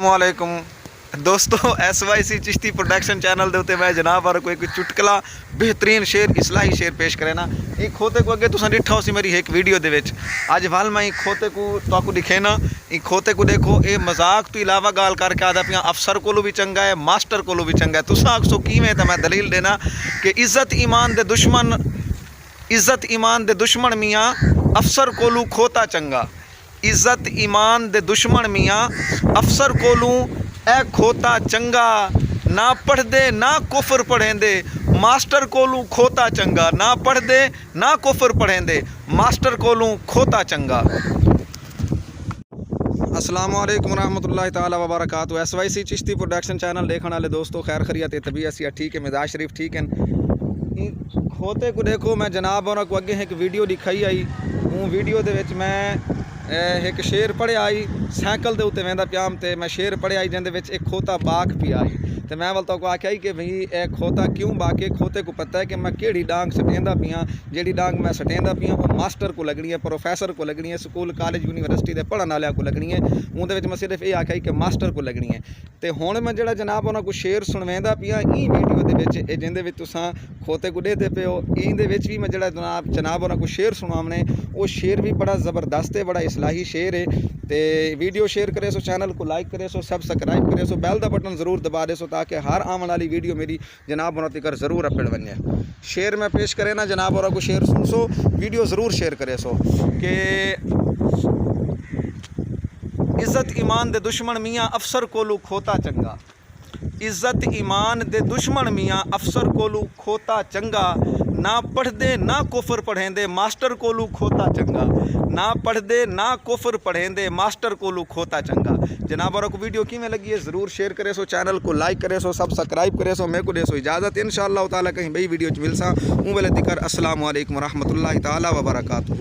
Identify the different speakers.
Speaker 1: वालेकुम दोस्तों, SYC Chishti production channel के उत्ते मैं जनाब और कोई चुटकला बेहतरीन शेर इस्लाही शेर पेश करे ना। ये खोते को अगे तुसा डिठा उसी मेरी एक वीडियो दे विच अज वाल मैं खोते को तो दिखे ना। ये खोते को देखो, ये मजाक तो इलावा गाल करके आदा पिया अफसर कोलों भी चंगा है, मास्टर कोलों भी चंगा है। तुसा आखसो किवें, तो मैं दलील देना कि इज्जत ईमान दे दुश्मन मियाँ अफसर कोलू खोता चंगा। इज्जत ईमान दे दुश्मन मियाँ अफसर कोलू ए खोता चंगा। ना पढ़दे ना कुफर पढ़ेंदे मास्टर कोलू खोता चंगा। ना पढ़दे ना कुफर पढ़ेंदे मास्टर कोलू खोता चंगा। अस्सलाम वालेकुम रहमतुल्लाहि ताला व बरकातहू। SYC चिश्ती प्रोडक्शन चैनल देखने वाले दोस्तों, खैर खैरियत तबीयत सिया ठीक है, मिजाज शरीफ ठीक है। खोते को देखो, मैं जनाब और को अगे एक वीडियो दिखाई आई। वो वीडियो दे विच मैं एक शेर पढ़िया आई, सैकल के उत्ते वेंदा पियाम ते मैं शेर पढ़िया आई जिंदे विच एक खोता बाक पिया आई। तो मैं वाल को आख्या कि भाई ए खोता क्यों बाके। खोते को पता है कि मैं केड़ी डांग सटेंदा पिया, जेड़ी डांग मैं सटेंदा पिया वो मास्टर को लगनी है, प्रोफैसर को लगनी है, स्कूल कॉलेज यूनिवर्सिटी के पढ़न वाले को लगनी है। उनके मैं सिर्फ ये आख्या कि मास्टर को लगनी है। तो हुण मैं जो जनाब उन्होंने को शेर सुनवेंदा पिया ई वीडियो के जिंदे तुसां खोते को देते पे हो, इंदे भी मैं जो जनाब उन्होंने को शेर सुनावने वो शेर भी बड़ा ज़बरदस्त है, बड़ा इस्लाही शेर है। तो वीडियो शेयर करे सो, चैनल को लाइक करे सो, सब्सक्राइब करे सो, बैल का बटन ज़रूर दबा दे सो ताकि हर आने वाली वीडियो मेरी जनाब और तक ज़रूर अपड़ बने। शेर मैं पेश करे ना जनाब और को शेर सुन सो, वीडियो ज़रूर शेयर करे सो कि इज्जत ईमान दे दुश्मन मियाँ अफसर कोलू खोता चंगा। इज्जत ईमान दे दुश्मन मियाँ अफसर कोलू खोता चंगा। ना पढ़दे ना कुफर पढ़ेंदे मास्टर कोलू खोता चंगा। ना पढ़दे ना कुफर पढ़ेंदे मास्टर कोलू खोता चंगा। जनाब और को वीडियो किमें लगी है ज़रूर शेयर करे सो, चैनल को लाइक करे सो, सब्सक्राइब करे सो। मेरे को दे सो इजाज़त, इंशाअल्लाह ताला कहीं बई वीडियो मिलसा। वेले तिकर अस्सलाम वालेकुम रहमतुल्लाहि ताला व बरकातहू।